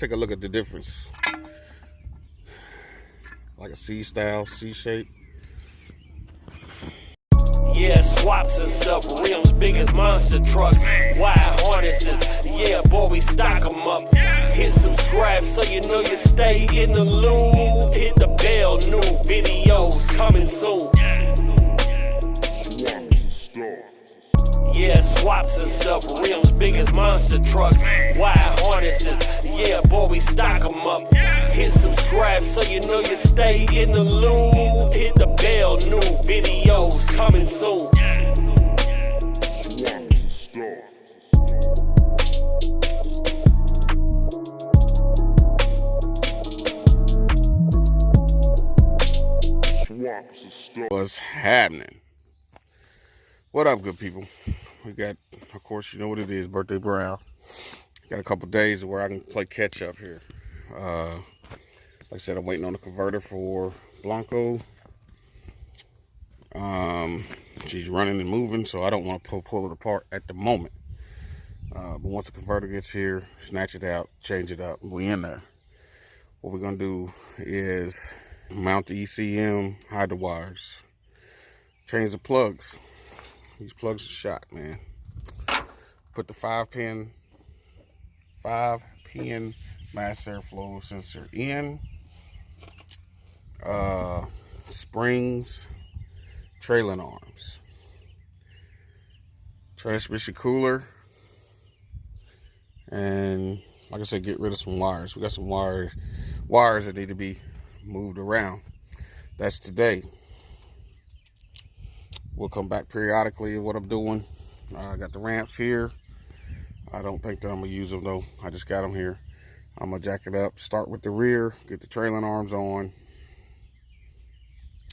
take a look at the difference. Like a C style, C shape. Yeah, swaps and stuff, rims big as monster trucks, wide harnesses, yeah, boy, we stock them up. Hit subscribe so you know you stay in the loop. Hit the bell, new videos coming soon. Yeah, swaps and stuff, rims big as monster trucks, wide harnesses, yeah, boy, we stock them up. Hit subscribe so you know you stay in the loop. Hit the bell, new videos coming soon. What's happening? What up, good people? We got, of course, you know what it is, birthday brown. Got a couple days where I can play catch up here. Like I said, I'm waiting on the converter for Blanco. She's running and moving, so I don't want to pull it apart at the moment. But once the converter gets here, snatch it out, change it up, we in there. What we're gonna do is mount the ECM, hide the wires, change the plugs. These plugs are shot, man. Put the 5-pin mass airflow sensor in. Springs, trailing arms, transmission cooler, and like I said, get rid of some wires. We got some wires that need to be moved around. That's today. We'll come back periodically at what I'm doing. I got the ramps here. I don't think that I'm gonna use them though. I just got them here. I'm gonna jack it up, start with the rear, get the trailing arms on,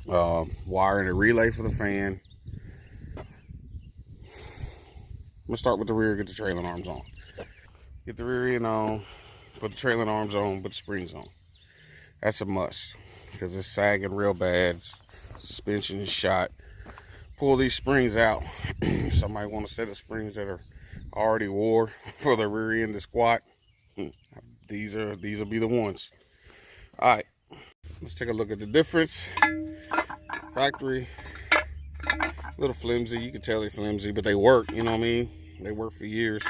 wiring a relay for the fan. I'm gonna start with the rear, get the trailing arms on. Get the rear end on, put the trailing arms on, put the springs on. That's a must, because it's sagging real bad. Suspension is shot. Pull these springs out. Somebody want a set of springs that are already wore for the rear end to squat. These will be the ones. All right, let's take a look at the difference. Factory, a little flimsy. You can tell they're flimsy, but they work. You know what I mean? They work for years.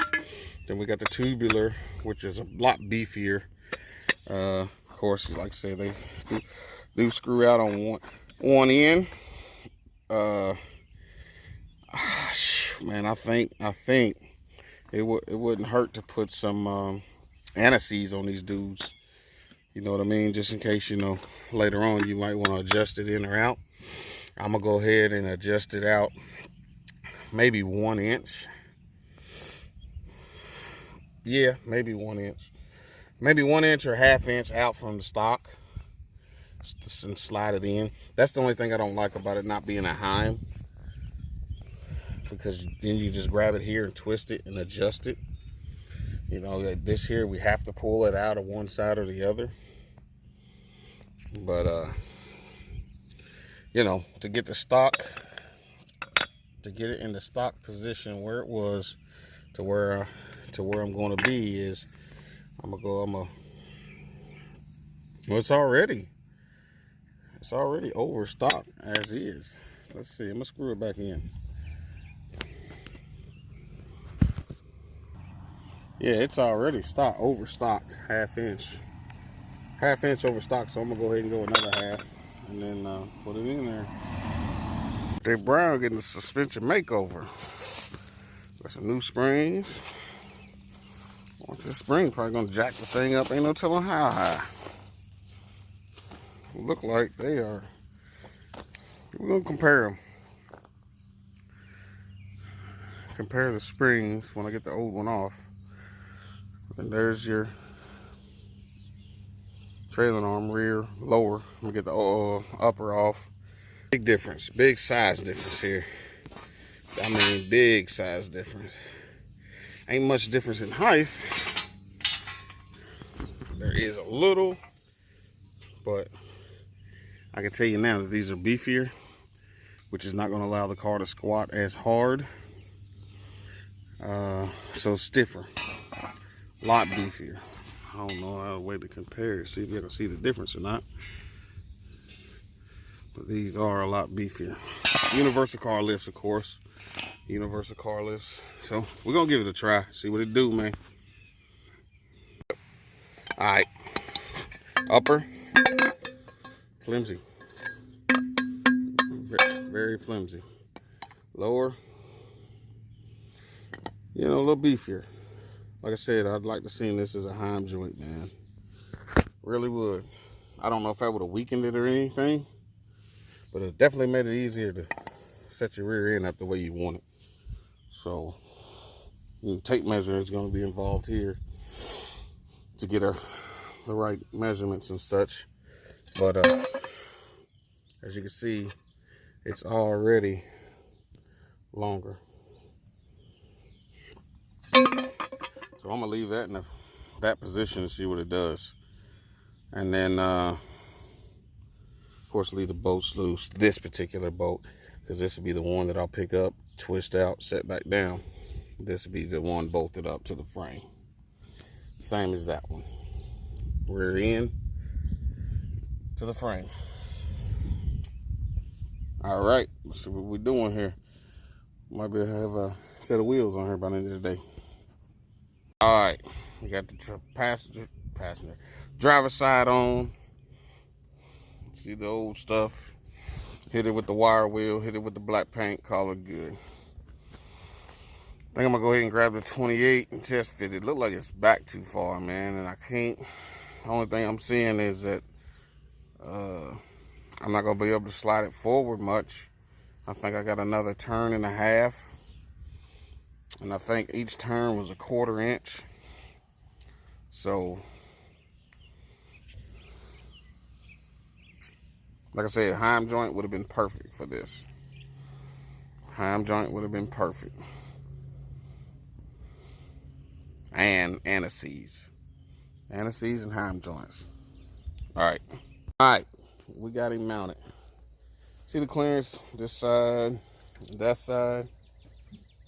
Then we got the tubular, which is a lot beefier. Of course, like I said, they do screw out on one end. Man, I think it wouldn't hurt to put some anti-seize on these dudes. You know what I mean? Just in case, you know, later on you might want to adjust it in or out. I'm gonna go ahead and adjust it out maybe 1 inch. Yeah, maybe 1 inch. Maybe 1 inch or ½ inch out from the stock and slide it in. That's the only thing I don't like about it not being a Heim, because then you just grab it here and twist it and adjust it. You know, this here we have to pull it out of one side or the other. But you know, to get it in the stock position where it was to where I'm going to be is well, it's already overstocked as is. Let's see, I'm gonna screw it back in. Yeah, it's already overstocked, ½ inch overstocked. So I'm gonna go ahead and go another half, and then put it in there. They Brown getting the suspension makeover. Got some new springs. Once this spring probably gonna jack the thing up. Ain't no telling how high. Look like they are. We're gonna compare them. Compare the springs when I get the old one off. And there's your trailing arm, rear, lower. I'm gonna get the upper off. Big difference, big size difference here. I mean, big size difference. Ain't much difference in height. There is a little, but I can tell you now that these are beefier, which is not gonna allow the car to squat as hard. So stiffer, a lot beefier. I don't know how a way to compare it, see if you can see the difference or not. But these are a lot beefier. Universal car lifts, of course. Universal car lifts. So we're gonna give it a try, see what it do, man. All right, upper, flimsy, very flimsy. Lower, you know, a little beefier. Like I said, I'd like to see this as a Heim joint, man. Really would. I don't know if that would have weakened it or anything, but it definitely made it easier to set your rear end up the way you want it. So, tape measure is going to be involved here to get the right measurements and such. But as you can see, it's already longer. So I'm gonna leave that in that position and see what it does. And then, of course, leave the bolts loose. This particular bolt, because this will be the one that I'll pick up, twist out, set back down. This will be the one bolted up to the frame. Same as that one. Rear end to the frame. All right, let's see what we're doing here. Might be able to have a set of wheels on here by the end of the day. All right, we got the passenger, driver side on. See the old stuff. Hit it with the wire wheel, hit it with the black paint, call it good. I think I'm gonna go ahead and grab the 28 and test fit it. Look like it's back too far, man, and I can't. The only thing I'm seeing is that I'm not gonna be able to slide it forward much. I think I got another turn and a half. And I think each turn was a 1/4 inch. So, like I said, Heim joint would have been perfect for this. Heim joint would have been perfect. And anti-seize. Anti-seize and Heim joints. Alright. Alright. We got him mounted. See the clearance? This side, that side.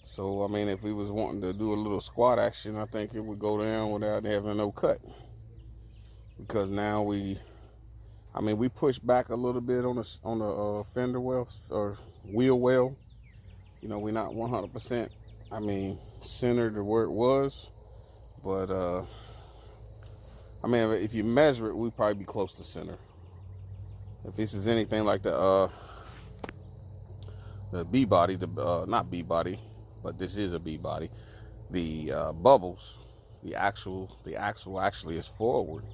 So, I mean, if we was wanting to do a little squat action, I think it would go down without having no cut. Because now we push back a little bit on the fender well, or wheel well. You know, we're not 100%, centered to where it was. But, if you measure it, we'd probably be close to center. If this is anything like the B body, not B body, but this is a B body. The bubbles, the axle actually is forward,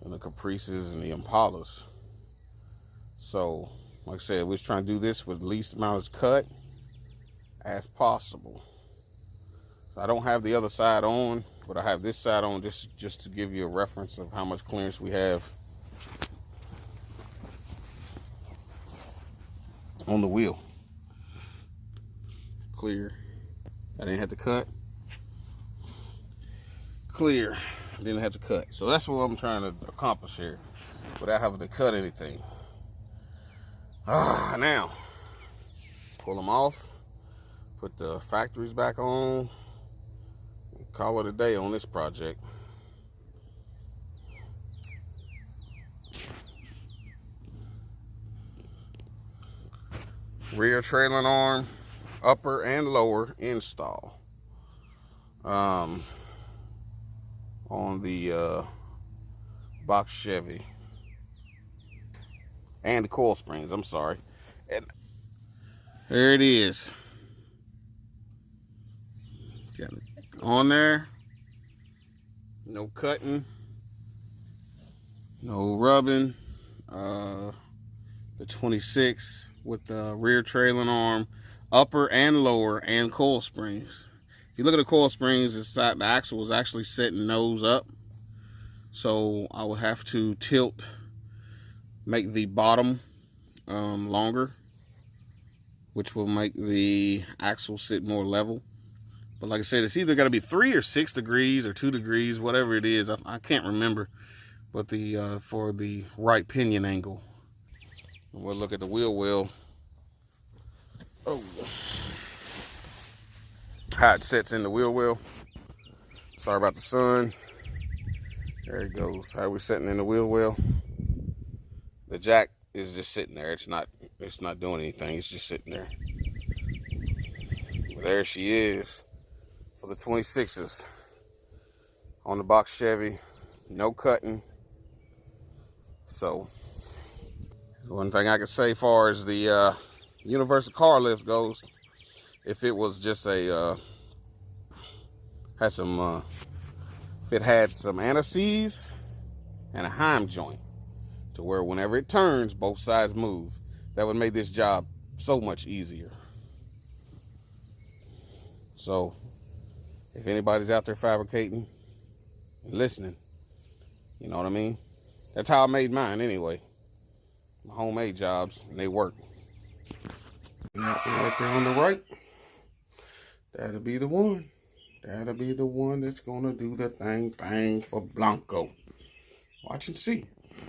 and the Caprices and the Impalas. So, like I said, we're trying to do this with the least amount of cut as possible. So I don't have the other side on, but I have this side on just to give you a reference of how much clearance we have on the wheel. Clear. I didn't have to cut. Clear. Didn't have to cut. So that's what I'm trying to accomplish here without having to cut anything. Now, pull them off. Put the factories back on. Call it a day on this project. Rear trailing arm, upper and lower install on the Box Chevy and the Coil Springs. I'm sorry, and there it is. Got it on there. No cutting, no rubbing. The 26 with the rear trailing arm, upper and lower, and coil springs. If you look at the coil springs, the axle was actually setting nose up, so I will have to make the bottom longer, which will make the axle sit more level. But like I said, it's either got to be 3 or 6 degrees or 2 degrees, whatever it is. I can't remember, but for the right pinion angle. And we'll look at the wheel well. Oh, how it sets in the wheel well. Sorry about the sun. There it goes. How we sitting in the wheel well. The jack is just sitting there. It's not doing anything. It's just sitting there. But there she is for the 26s on the Box Chevy. No cutting. So one thing I can say as far as the universal car lift goes, if it was just a if it had some anti-seize and a heim joint to where whenever it turns, both sides move, that would make this job so much easier. So if anybody's out there fabricating and listening, you know what I mean? That's how I made mine anyway. My homemade jobs, and they work. Right there on the right, that'll be the one. That'll be the one that's gonna do the thing for Blanco. Watch and see.